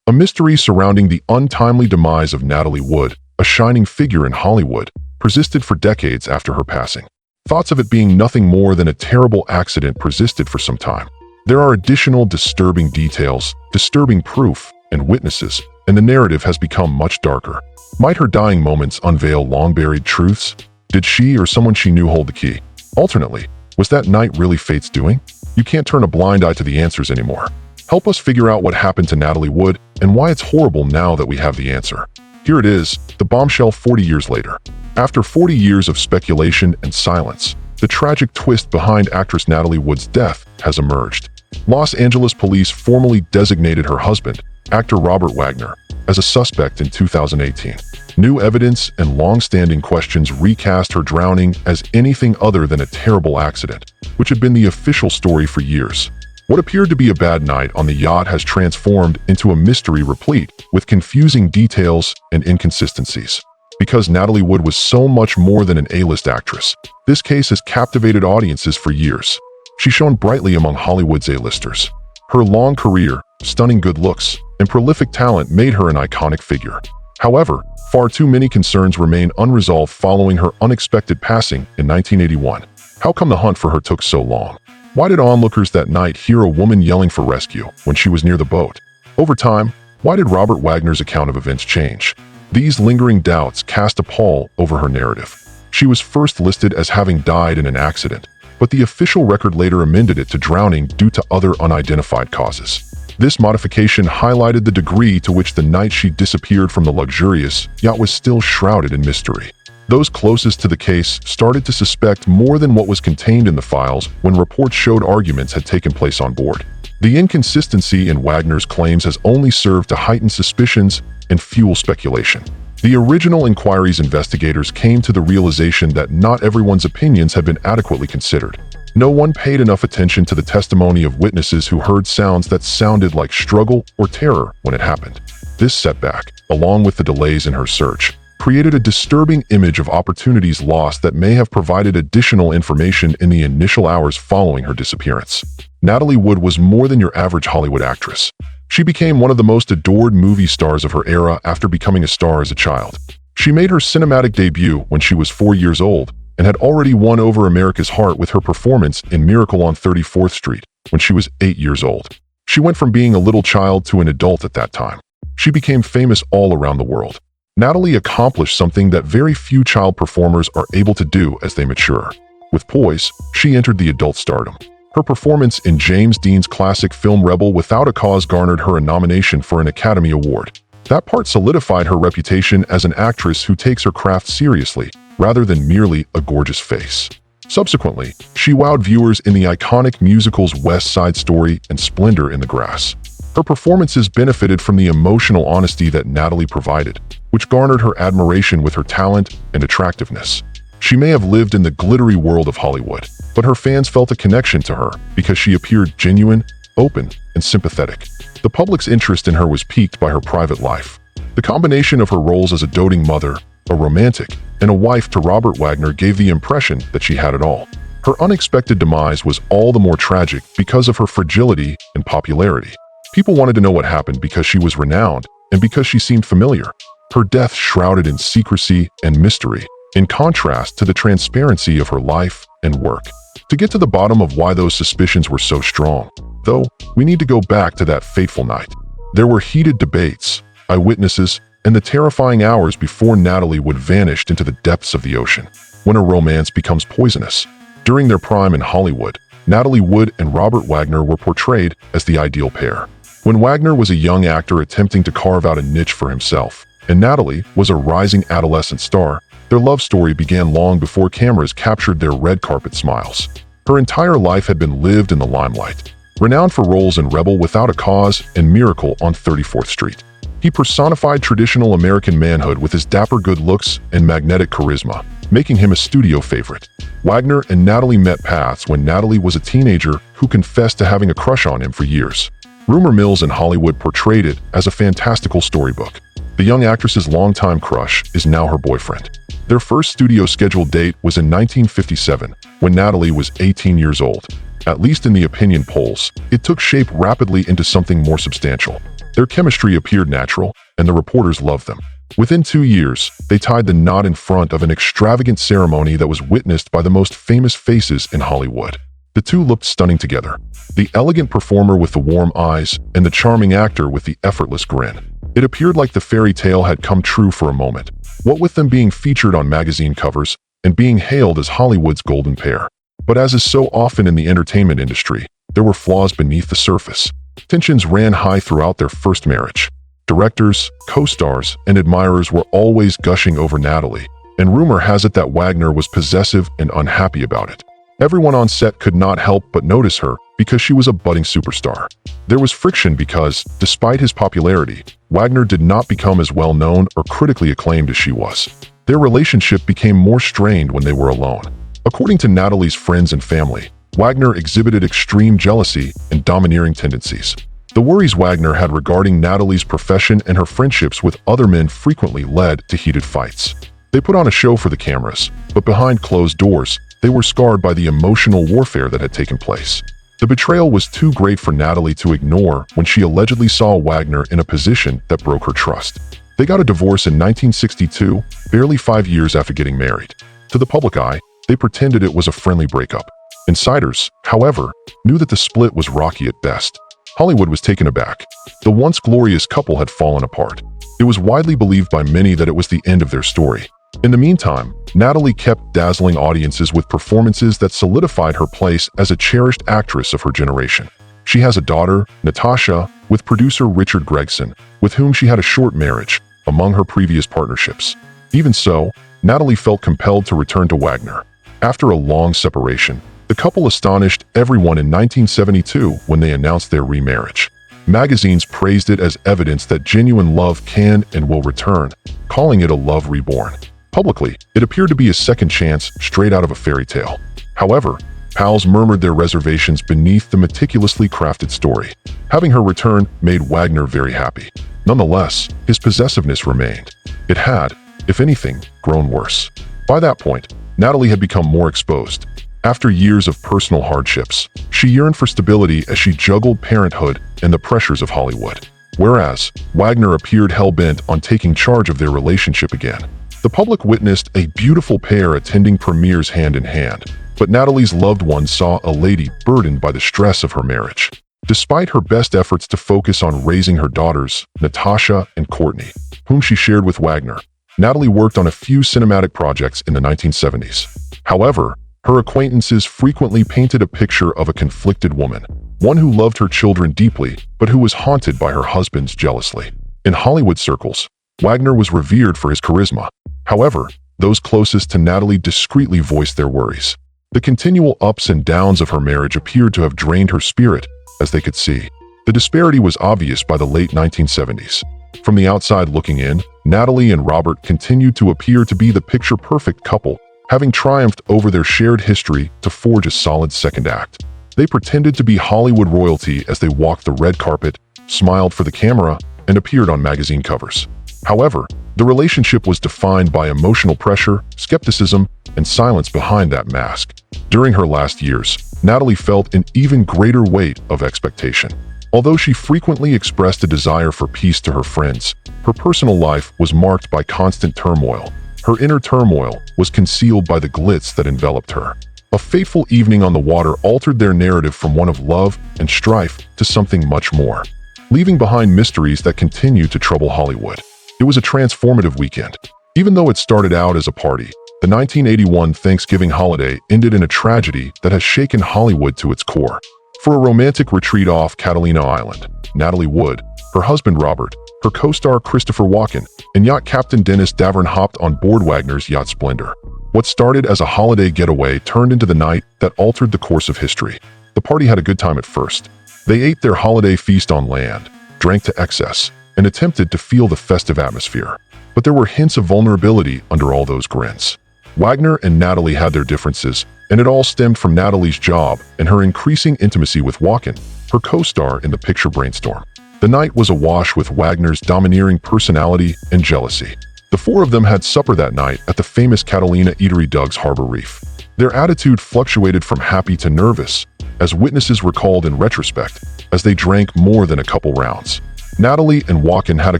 A mystery surrounding the untimely demise of Natalie Wood, a shining figure in Hollywood, persisted for decades after her passing. Thoughts of it being nothing more than a terrible accident persisted for some time. There are additional disturbing details, disturbing proof, and witnesses, and the narrative has become much darker. Might her dying moments unveil long-buried truths? Did she or someone she knew hold the key? Alternately, was that night really fate's doing? You can't turn a blind eye to the answers anymore. Help us figure out what happened to Natalie Wood and why it's horrible now that we have the answer. Here it is, the bombshell 40 years later. After 40 years of speculation and silence, the tragic twist behind actress Natalie Wood's death has emerged. Los Angeles police formally designated her husband, actor Robert Wagner, as a suspect in 2018. New evidence and long-standing questions recast her drowning as anything other than a terrible accident, which had been the official story for years. What appeared to be a bad night on the yacht has transformed into a mystery replete with confusing details and inconsistencies. Because Natalie Wood was so much more than an A-list actress, this case has captivated audiences for years. She shone brightly among Hollywood's A-listers. Her long career, stunning good looks, and prolific talent made her an iconic figure. However, far too many concerns remain unresolved following her unexpected passing in 1981. How come the hunt for her took so long? Why did onlookers that night hear a woman yelling for rescue when she was near the boat? Over time, why did Robert Wagner's account of events change? These lingering doubts cast a pall over her narrative. She was first listed as having died in an accident, but the official record later amended it to drowning due to other unidentified causes. This modification highlighted the degree to which the night she disappeared from the luxurious yacht was still shrouded in mystery. Those closest to the case started to suspect more than what was contained in the files when reports showed arguments had taken place on board. The inconsistency in Wagner's claims has only served to heighten suspicions and fuel speculation. The original inquiry's investigators came to the realization that not everyone's opinions had been adequately considered. No one paid enough attention to the testimony of witnesses who heard sounds that sounded like struggle or terror when it happened. This setback, along with the delays in her search, created a disturbing image of opportunities lost that may have provided additional information in the initial hours following her disappearance. Natalie Wood was more than your average Hollywood actress. She became one of the most adored movie stars of her era after becoming a star as a child. She made her cinematic debut when she was 4 years old and had already won over America's heart with her performance in Miracle on 34th Street when she was 8 years old. She went from being a little child to an adult at that time. She became famous all around the world. Natalie accomplished something that very few child performers are able to do as they mature. With poise, she entered the adult stardom. Her performance in James Dean's classic film Rebel Without a Cause garnered her a nomination for an Academy Award. That part solidified her reputation as an actress who takes her craft seriously, rather than merely a gorgeous face. Subsequently, she wowed viewers in the iconic musicals West Side Story and Splendor in the Grass. Her performances benefited from the emotional honesty that Natalie provided, which garnered her admiration with her talent and attractiveness. She may have lived in the glittery world of Hollywood, but her fans felt a connection to her because she appeared genuine, open, and sympathetic. The public's interest in her was piqued by her private life. The combination of her roles as a doting mother, a romantic, and a wife to Robert Wagner gave the impression that she had it all. Her unexpected demise was all the more tragic because of her fragility and popularity. People wanted to know what happened because she was renowned and because she seemed familiar. Her death shrouded in secrecy and mystery, in contrast to the transparency of her life and work. To get to the bottom of why those suspicions were so strong, though, we need to go back to that fateful night. There were heated debates, eyewitnesses, and the terrifying hours before Natalie Wood vanished into the depths of the ocean, when a romance becomes poisonous. During their prime in Hollywood, Natalie Wood and Robert Wagner were portrayed as the ideal pair. When Wagner was a young actor attempting to carve out a niche for himself, and Natalie was a rising adolescent star, their love story began long before cameras captured their red carpet smiles. Her entire life had been lived in the limelight. Renowned for roles in Rebel Without a Cause and Miracle on 34th Street, he personified traditional American manhood with his dapper good looks and magnetic charisma, making him a studio favorite. Wagner and Natalie met paths when Natalie was a teenager who confessed to having a crush on him for years. Rumor mills in Hollywood portrayed it as a fantastical storybook. The young actress's longtime crush is now her boyfriend. Their first studio scheduled date was in 1957, when Natalie was 18 years old. At least in the opinion polls, it took shape rapidly into something more substantial. Their chemistry appeared natural, and the reporters loved them. Within 2 years, they tied the knot in front of an extravagant ceremony that was witnessed by the most famous faces in Hollywood. The two looked stunning together, the elegant performer with the warm eyes and the charming actor with the effortless grin. It appeared like the fairy tale had come true for a moment, what with them being featured on magazine covers and being hailed as Hollywood's golden pair. But as is so often in the entertainment industry, there were flaws beneath the surface. Tensions ran high throughout their first marriage. Directors, co-stars, and admirers were always gushing over Natalie, and rumor has it that Wagner was possessive and unhappy about it. Everyone on set could not help but notice her because she was a budding superstar. There was friction because, despite his popularity, Wagner did not become as well-known or critically acclaimed as she was. Their relationship became more strained when they were alone. According to Natalie's friends and family, Wagner exhibited extreme jealousy and domineering tendencies. The worries Wagner had regarding Natalie's profession and her friendships with other men frequently led to heated fights. They put on a show for the cameras, but behind closed doors, they were scarred by the emotional warfare that had taken place. The betrayal was too great for Natalie to ignore when she allegedly saw Wagner in a position that broke her trust. They got a divorce in 1962, barely 5 years after getting married. To the public eye, they pretended it was a friendly breakup. Insiders, however, knew that the split was rocky at best. Hollywood was taken aback. The once glorious couple had fallen apart. It was widely believed by many that it was the end of their story. In the meantime, Natalie kept dazzling audiences with performances that solidified her place as a cherished actress of her generation. She has a daughter, Natasha, with producer Richard Gregson, with whom she had a short marriage, among her previous partnerships. Even so, Natalie felt compelled to return to Wagner. After a long separation, the couple astonished everyone in 1972 when they announced their remarriage. Magazines praised it as evidence that genuine love can and will return, calling it a love reborn. Publicly, it appeared to be a second chance straight out of a fairy tale. However, pals murmured their reservations beneath the meticulously crafted story. Having her return made Wagner very happy. Nonetheless, his possessiveness remained. It had, if anything, grown worse. By that point, Natalie had become more exposed. After years of personal hardships, she yearned for stability as she juggled parenthood and the pressures of Hollywood. Whereas, Wagner appeared hell-bent on taking charge of their relationship again. The public witnessed a beautiful pair attending premieres hand in hand, but Natalie's loved one saw a lady burdened by the stress of her marriage. Despite her best efforts to focus on raising her daughters, Natasha and Courtney, whom she shared with Wagner, Natalie worked on a few cinematic projects in the 1970s. However, her acquaintances frequently painted a picture of a conflicted woman, one who loved her children deeply, but who was haunted by her husband's jealousy. In Hollywood circles, Wagner was revered for his charisma. However, those closest to Natalie discreetly voiced their worries. The continual ups and downs of her marriage appeared to have drained her spirit, as they could see. The disparity was obvious by the late 1970s. From the outside looking in, Natalie and Robert continued to appear to be the picture-perfect couple, having triumphed over their shared history to forge a solid second act. They pretended to be Hollywood royalty as they walked the red carpet, smiled for the camera, and appeared on magazine covers. However, the relationship was defined by emotional pressure, skepticism, and silence behind that mask. During her last years, Natalie felt an even greater weight of expectation. Although she frequently expressed a desire for peace to her friends, her personal life was marked by constant turmoil. Her inner turmoil was concealed by the glitz that enveloped her. A fateful evening on the water altered their narrative from one of love and strife to something much more, leaving behind mysteries that continue to trouble Hollywood. It was a transformative weekend. Even though it started out as a party, the 1981 Thanksgiving holiday ended in a tragedy that has shaken Hollywood to its core. For a romantic retreat off Catalina Island, Natalie Wood, her husband Robert, her co-star Christopher Walken, and yacht captain Dennis Davern hopped on board Wagner's yacht Splendor. What started as a holiday getaway turned into the night that altered the course of history. The party had a good time at first. They ate their holiday feast on land, drank to excess, and attempted to feel the festive atmosphere. But there were hints of vulnerability under all those grins. Wagner and Natalie had their differences, and it all stemmed from Natalie's job and her increasing intimacy with Walken, her co-star in the picture Brainstorm. The night was awash with Wagner's domineering personality and jealousy. The four of them had supper that night at the famous Catalina eatery Doug's Harbor Reef. Their attitude fluctuated from happy to nervous, as witnesses recalled in retrospect, as they drank more than a couple rounds. Natalie and Joaquin had a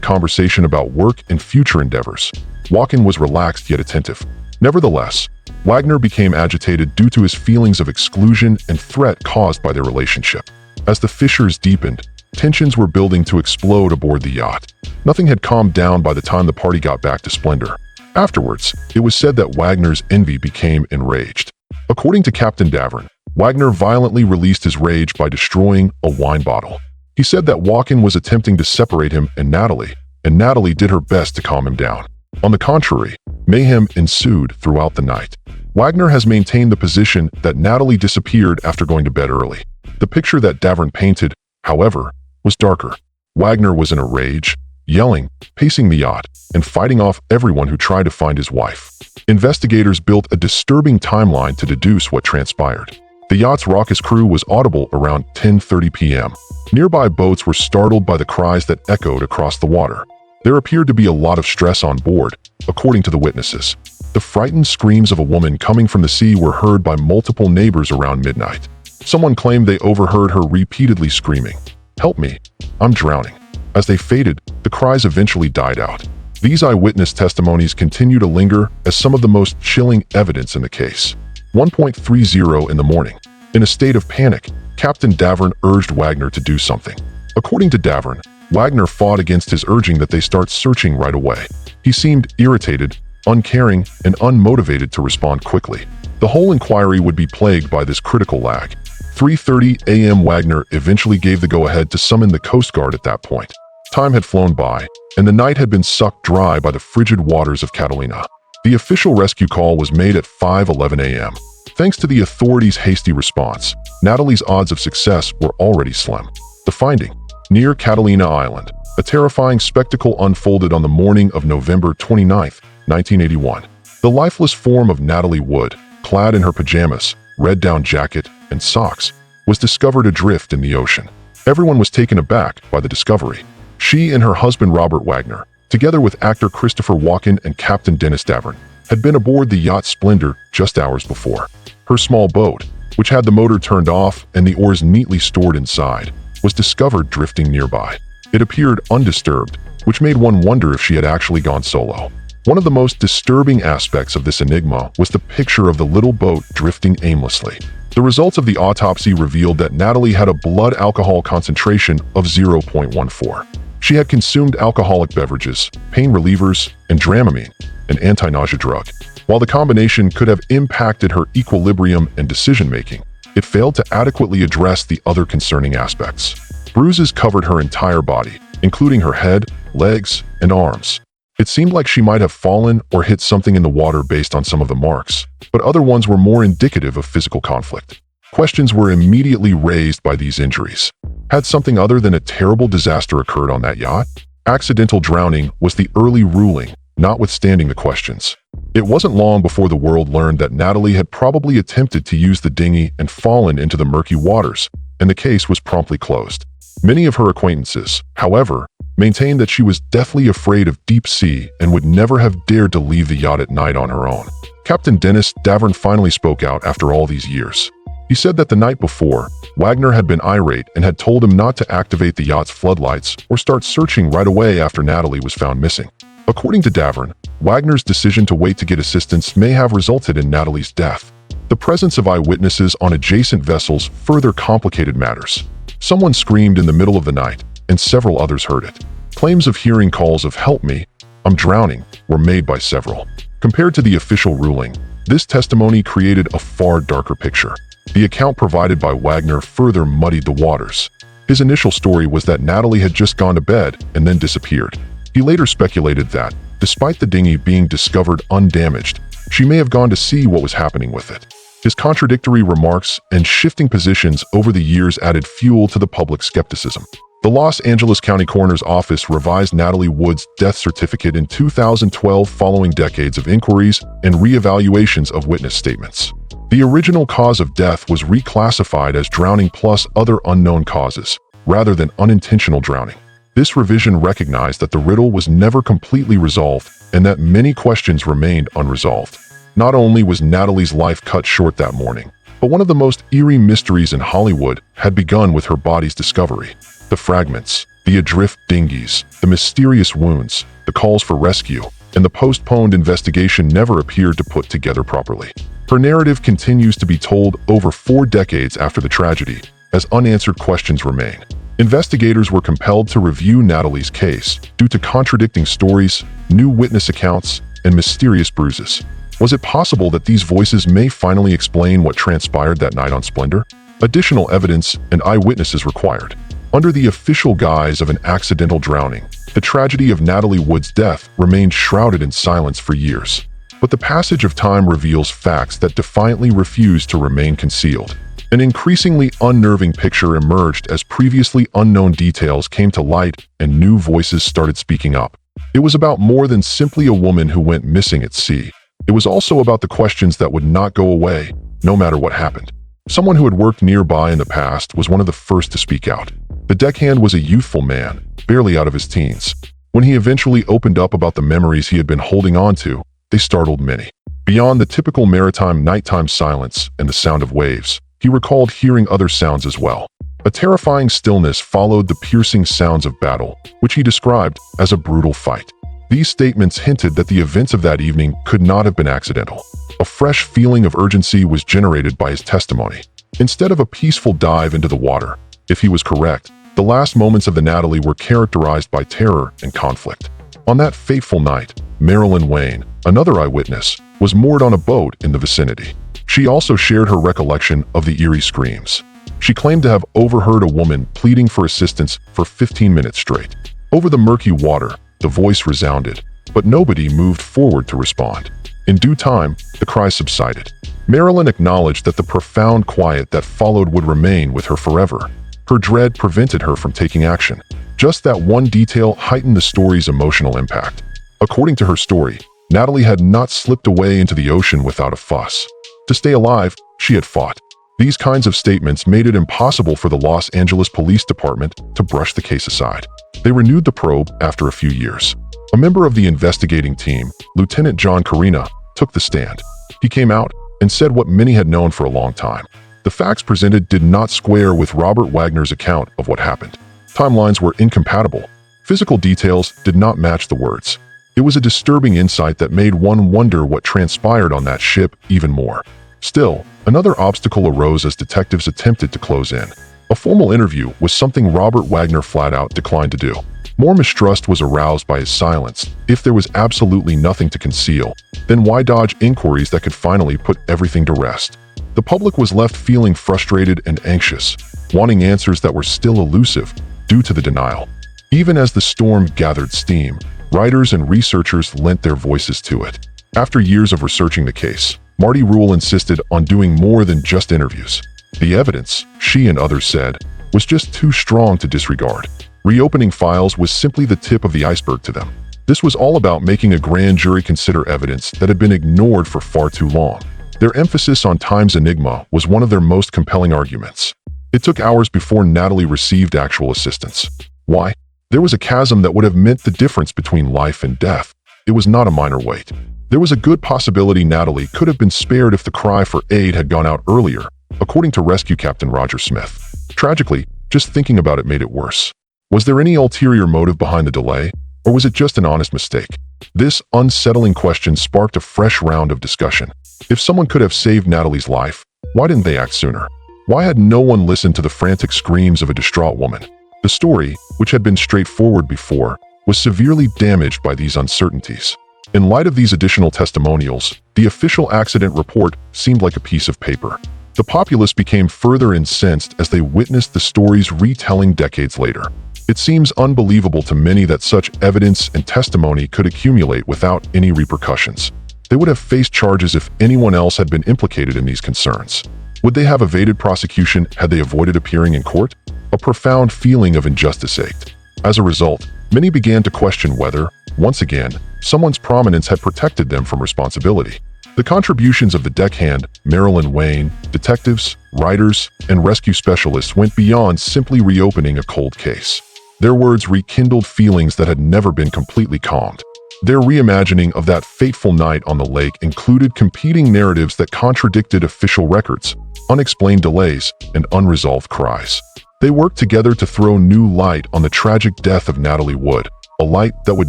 conversation about work and future endeavors. Joaquin was relaxed yet attentive. Nevertheless, Wagner became agitated due to his feelings of exclusion and threat caused by their relationship. As the fissures deepened, tensions were building to explode aboard the yacht. Nothing had calmed down by the time the party got back to splendor. Afterwards, it was said that Wagner's envy became enraged. According to Captain Davern, Wagner violently released his rage by destroying a wine bottle. He said that Joaquin was attempting to separate him and Natalie did her best to calm him down. On the contrary, mayhem ensued throughout the night. Wagner has maintained the position that Natalie disappeared after going to bed early. The picture that Davern painted, however, was darker. Wagner was in a rage, yelling, pacing the yacht, and fighting off everyone who tried to find his wife. Investigators built a disturbing timeline to deduce what transpired. The yacht's raucous crew was audible around 10:30 p.m. Nearby boats were startled by the cries that echoed across the water. There appeared to be a lot of stress on board, according to the witnesses. The frightened screams of a woman coming from the sea were heard by multiple neighbors around midnight. Someone claimed they overheard her repeatedly screaming, "Help me, I'm drowning." As they faded, the cries eventually died out. These eyewitness testimonies continue to linger as some of the most chilling evidence in the case. 1:30 in the morning. In a state of panic, Captain Davern urged Wagner to do something. According to Davern, Wagner fought against his urging that they start searching right away. He seemed irritated, uncaring, and unmotivated to respond quickly. The whole inquiry would be plagued by this critical lag. 3:30 a.m. Wagner eventually gave the go-ahead to summon the Coast Guard at that point. Time had flown by, and the night had been sucked dry by the frigid waters of Catalina. The official rescue call was made at 5:11 a.m. Thanks to the authorities' hasty response, Natalie's odds of success were already slim. The finding: near Catalina Island, a terrifying spectacle unfolded on the morning of November 29, 1981. The lifeless form of Natalie Wood, clad in her pajamas, red down jacket, and socks, was discovered adrift in the ocean. Everyone was taken aback by the discovery. She and her husband Robert Wagner, together with actor Christopher Walken and Captain Dennis Davern, had been aboard the yacht Splendor just hours before. Her small boat, which had the motor turned off and the oars neatly stored inside, was discovered drifting nearby. It appeared undisturbed, which made one wonder if she had actually gone solo. One of the most disturbing aspects of this enigma was the picture of the little boat drifting aimlessly. The results of the autopsy revealed that Natalie had a blood alcohol concentration of 0.14. She had consumed alcoholic beverages, pain relievers, and Dramamine, an anti-nausea drug. While the combination could have impacted her equilibrium and decision-making, it failed to adequately address the other concerning aspects. Bruises covered her entire body, including her head, legs, and arms. It seemed like she might have fallen or hit something in the water based on some of the marks, but other ones were more indicative of physical conflict. Questions were immediately raised by these injuries. Had something other than a terrible disaster occurred on that yacht? Accidental drowning was the early ruling, notwithstanding the questions. It wasn't long before the world learned that Natalie had probably attempted to use the dinghy and fallen into the murky waters, and the case was promptly closed. Many of her acquaintances, however, maintained that she was deathly afraid of deep sea and would never have dared to leave the yacht at night on her own. Captain Dennis Davern finally spoke out after all these years. He said that the night before, Wagner had been irate and had told him not to activate the yacht's floodlights or start searching right away after Natalie was found missing. According to Davern, Wagner's decision to wait to get assistance may have resulted in Natalie's death. The presence of eyewitnesses on adjacent vessels further complicated matters. Someone screamed in the middle of the night, and several others heard it. Claims of hearing calls of "Help me, I'm drowning" were made by several. Compared to the official ruling, this testimony created a far darker picture. The account provided by Wagner further muddied the waters. His initial story was that Natalie had just gone to bed and then disappeared. He later speculated that, despite the dinghy being discovered undamaged, she may have gone to see what was happening with it. His contradictory remarks and shifting positions over the years added fuel to the public skepticism. The Los Angeles County Coroner's Office revised Natalie Wood's death certificate in 2012 following decades of inquiries and re-evaluations of witness statements. The original cause of death was reclassified as drowning plus other unknown causes, rather than unintentional drowning. This revision recognized that the riddle was never completely resolved and that many questions remained unresolved. Not only was Natalie's life cut short that morning, but one of the most eerie mysteries in Hollywood had begun with her body's discovery. The fragments, The adrift dinghies, the mysterious wounds, the calls for rescue, and the postponed investigation never appeared to put together properly. Her narrative continues to be told over 4 decades after the tragedy, as unanswered questions remain. Investigators were compelled to review Natalie's case due to contradicting stories, new witness accounts, and mysterious bruises. Was it possible that these voices may finally explain what transpired that night on Splendor? Additional evidence and eyewitnesses required. Under the official guise of an accidental drowning, the tragedy of Natalie Wood's death remained shrouded in silence for years. But the passage of time reveals facts that defiantly refuse to remain concealed. An increasingly unnerving picture emerged as previously unknown details came to light and new voices started speaking up. It was about more than simply a woman who went missing at sea. It was also about the questions that would not go away, no matter what happened. Someone who had worked nearby in the past was one of the first to speak out. The deckhand was a youthful man, barely out of his teens. When he eventually opened up about the memories he had been holding on to, they startled many. Beyond the typical maritime nighttime silence and the sound of waves, he recalled hearing other sounds as well. A terrifying stillness followed the piercing sounds of battle, which he described as a brutal fight. These statements hinted that the events of that evening could not have been accidental. A fresh feeling of urgency was generated by his testimony. Instead of a peaceful dive into the water, if he was correct, the last moments of the Natalie were characterized by terror and conflict. On that fateful night, Marilyn Wayne, another eyewitness, was moored on a boat in the vicinity. She also shared her recollection of the eerie screams. She claimed to have overheard a woman pleading for assistance for 15 minutes straight. Over the murky water, the voice resounded, but nobody moved forward to respond. In due time, the cries subsided. Marilyn acknowledged that the profound quiet that followed would remain with her forever. Her dread prevented her from taking action. Just that one detail heightened the story's emotional impact. According to her story, Natalie had not slipped away into the ocean without a fuss. To stay alive, she had fought. These kinds of statements made it impossible for the Los Angeles Police Department to brush the case aside. They renewed the probe after a few years. A member of the investigating team, Lieutenant John Carina, took the stand. He came out and said what many had known for a long time. The facts presented did not square with Robert Wagner's account of what happened. Timelines were incompatible. Physical details did not match the words. It was a disturbing insight that made one wonder what transpired on that ship even more. Still, another obstacle arose as detectives attempted to close in. A formal interview was something Robert Wagner flat out declined to do. More mistrust was aroused by his silence. If there was absolutely nothing to conceal, then why dodge inquiries that could finally put everything to rest? The public was left feeling frustrated and anxious, wanting answers that were still elusive due to the denial. Even as the storm gathered steam, writers and researchers lent their voices to it. After years of researching the case, Marty Rule insisted on doing more than just interviews. The evidence, she and others said, was just too strong to disregard. Reopening files was simply the tip of the iceberg to them. This was all about making a grand jury consider evidence that had been ignored for far too long. Their emphasis on time's enigma was one of their most compelling arguments. It took hours before Natalie received actual assistance. Why? There was a chasm that would have meant the difference between life and death. It was not a minor weight. There was a good possibility Natalie could have been spared if the cry for aid had gone out earlier, according to Rescue Captain Roger Smith. Tragically, just thinking about it made it worse. Was there any ulterior motive behind the delay, or was it just an honest mistake? This unsettling question sparked a fresh round of discussion. If someone could have saved Natalie's life, why didn't they act sooner? Why had no one listened to the frantic screams of a distraught woman? The story, which had been straightforward before, was severely damaged by these uncertainties. In light of these additional testimonials, the official accident report seemed like a piece of paper. The populace became further incensed as they witnessed the story's retelling decades later. It seems unbelievable to many that such evidence and testimony could accumulate without any repercussions. They would have faced charges if anyone else had been implicated in these concerns. Would they have evaded prosecution had they avoided appearing in court? A profound feeling of injustice ached. As a result, many began to question whether, once again, someone's prominence had protected them from responsibility. The contributions of the deckhand, Marilyn Wayne, detectives, writers, and rescue specialists went beyond simply reopening a cold case. Their words rekindled feelings that had never been completely calmed. Their reimagining of that fateful night on the lake included competing narratives that contradicted official records, unexplained delays, and unresolved cries. They worked together to throw new light on the tragic death of Natalie Wood, a light that would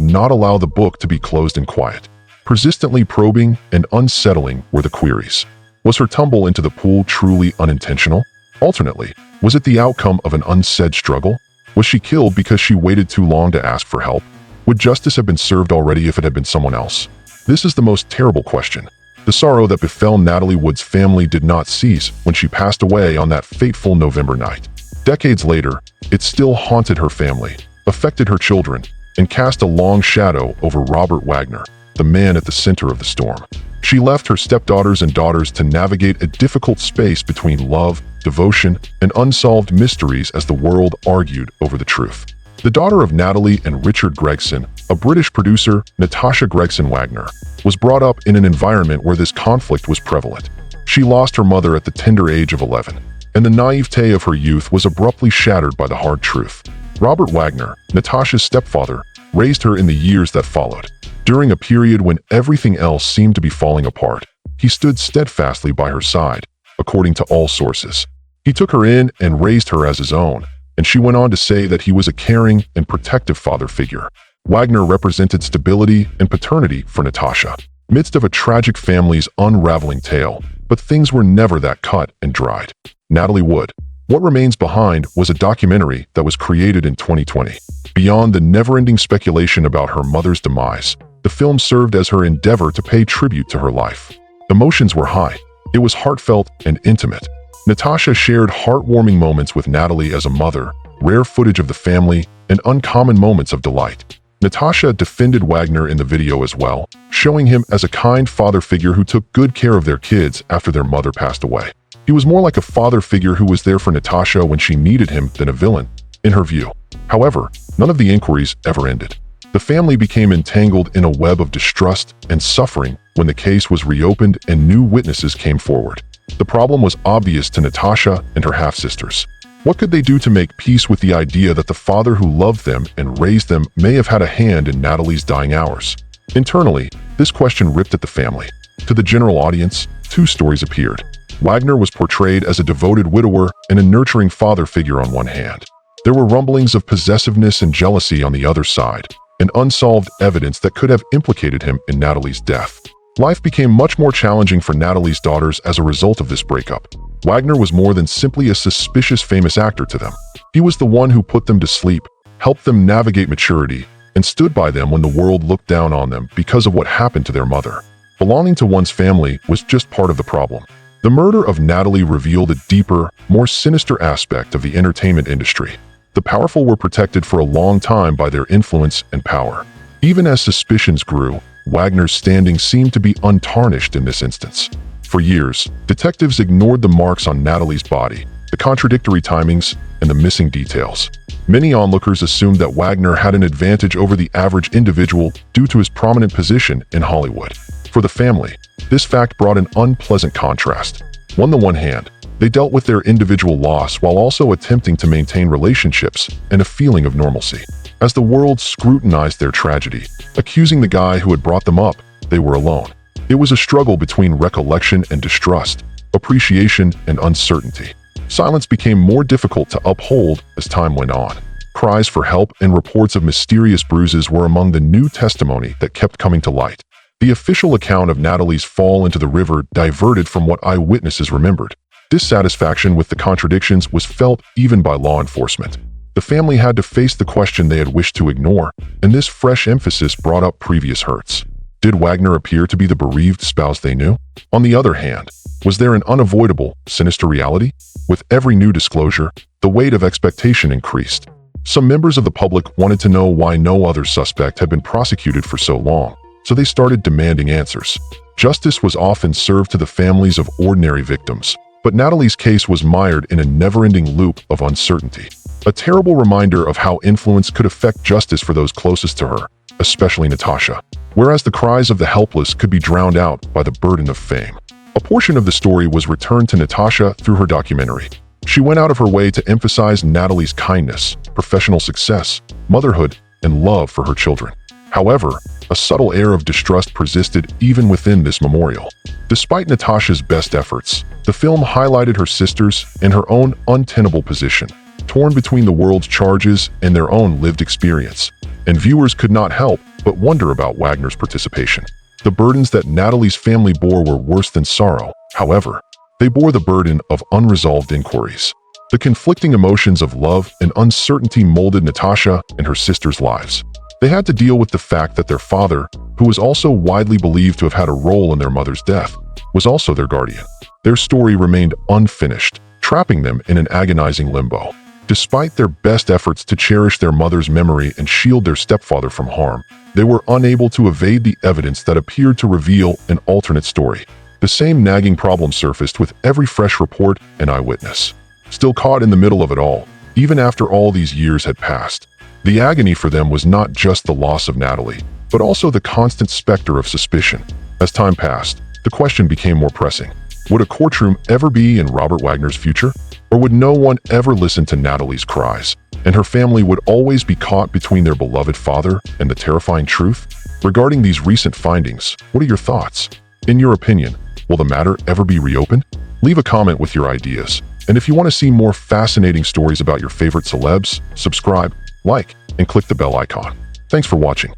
not allow the book to be closed in quiet. Persistently probing and unsettling were the queries. Was her tumble into the pool truly unintentional? Alternately, was it the outcome of an unsaid struggle? Was she killed because she waited too long to ask for help? Would justice have been served already if it had been someone else? This is the most terrible question. The sorrow that befell Natalie Wood's family did not cease when she passed away on that fateful November night. Decades later, it still haunted her family, affected her children, and cast a long shadow over Robert Wagner, the man at the center of the storm. She left her stepdaughters and daughters to navigate a difficult space between love, devotion, and unsolved mysteries as the world argued over the truth. The daughter of Natalie and Richard Gregson, a British producer, Natasha Gregson Wagner, was brought up in an environment where this conflict was prevalent. She lost her mother at the tender age of 11, and the naivete of her youth was abruptly shattered by the hard truth. Robert Wagner, Natasha's stepfather, raised her in the years that followed. During a period when everything else seemed to be falling apart, he stood steadfastly by her side, according to all sources. He took her in and raised her as his own, and she went on to say that he was a caring and protective father figure. Wagner represented stability and paternity for Natasha, midst of a tragic family's unraveling tale, but things were never that cut and dried. Natalie Wood. What Remains Behind was a documentary that was created in 2020. Beyond the never-ending speculation about her mother's demise, the film served as her endeavor to pay tribute to her life. Emotions were high. It was heartfelt and intimate. Natasha shared heartwarming moments with Natalie as a mother, rare footage of the family, and uncommon moments of delight. Natasha defended Wagner in the video as well, showing him as a kind father figure who took good care of their kids after their mother passed away. He was more like a father figure who was there for Natasha when she needed him than a villain, in her view. However, none of the inquiries ever ended. The family became entangled in a web of distrust and suffering when the case was reopened and new witnesses came forward. The problem was obvious to Natasha and her half-sisters. What could they do to make peace with the idea that the father who loved them and raised them may have had a hand in Natalie's dying hours? Internally, this question ripped at the family. To the general audience, two stories appeared. Wagner was portrayed as a devoted widower and a nurturing father figure on one hand. There were rumblings of possessiveness and jealousy on the other side, and unsolved evidence that could have implicated him in Natalie's death. Life became much more challenging for Natalie's daughters as a result of this breakup. Wagner was more than simply a suspicious famous actor to them. He was the one who put them to sleep, helped them navigate maturity, and stood by them when the world looked down on them because of what happened to their mother. Belonging to one's family was just part of the problem. The murder of Natalie revealed a deeper, more sinister aspect of the entertainment industry. The powerful were protected for a long time by their influence and power. Even as suspicions grew, Wagner's standing seemed to be untarnished in this instance. For years, detectives ignored the marks on Natalie's body, the contradictory timings, and the missing details. Many onlookers assumed that Wagner had an advantage over the average individual due to his prominent position in Hollywood. For the family, this fact brought an unpleasant contrast. On the one hand, they dealt with their individual loss while also attempting to maintain relationships and a feeling of normalcy. As the world scrutinized their tragedy, accusing the guy who had brought them up, they were alone. It was a struggle between recollection and distrust, appreciation and uncertainty. Silence became more difficult to uphold as time went on. Cries for help and reports of mysterious bruises were among the new testimony that kept coming to light. The official account of Natalie's fall into the river diverted from what eyewitnesses remembered. Dissatisfaction with the contradictions was felt even by law enforcement. The family had to face the question they had wished to ignore, and this fresh emphasis brought up previous hurts. Did Wagner appear to be the bereaved spouse they knew? On the other hand, was there an unavoidable, sinister reality? With every new disclosure, the weight of expectation increased. Some members of the public wanted to know why no other suspect had been prosecuted for so long, so they started demanding answers. Justice was often served to the families of ordinary victims, but Natalie's case was mired in a never-ending loop of uncertainty. A terrible reminder of how influence could affect justice for those closest to her, especially Natasha, whereas the cries of the helpless could be drowned out by the burden of fame. A portion of the story was returned to Natasha through her documentary. She went out of her way to emphasize Natalie's kindness, professional success, motherhood, and love for her children. However, a subtle air of distrust persisted even within this memorial. Despite Natasha's best efforts, the film highlighted her sisters and her own untenable position. torn between the world's charges and their own lived experience. And viewers could not help but wonder about Wagner's participation. The burdens that Natalie's family bore were worse than sorrow. However, they bore the burden of unresolved inquiries. The conflicting emotions of love and uncertainty molded Natasha and her sister's lives. They had to deal with the fact that their father, who was also widely believed to have had a role in their mother's death, was also their guardian. Their story remained unfinished, trapping them in an agonizing limbo. Despite their best efforts to cherish their mother's memory and shield their stepfather from harm, they were unable to evade the evidence that appeared to reveal an alternate story. The same nagging problem surfaced with every fresh report and eyewitness. Still caught in the middle of it all, even after all these years had passed. The agony for them was not just the loss of Natalie, but also the constant specter of suspicion. As time passed, the question became more pressing. Would a courtroom ever be in Robert Wagner's future? Or would no one ever listen to Natalie's cries, and her family would always be caught between their beloved father and the terrifying truth? Regarding these recent findings, what are your thoughts? In your opinion, will the matter ever be reopened? Leave a comment with your ideas. And if you want to see more fascinating stories about your favorite celebs, subscribe, like, and click the bell icon. Thanks for watching.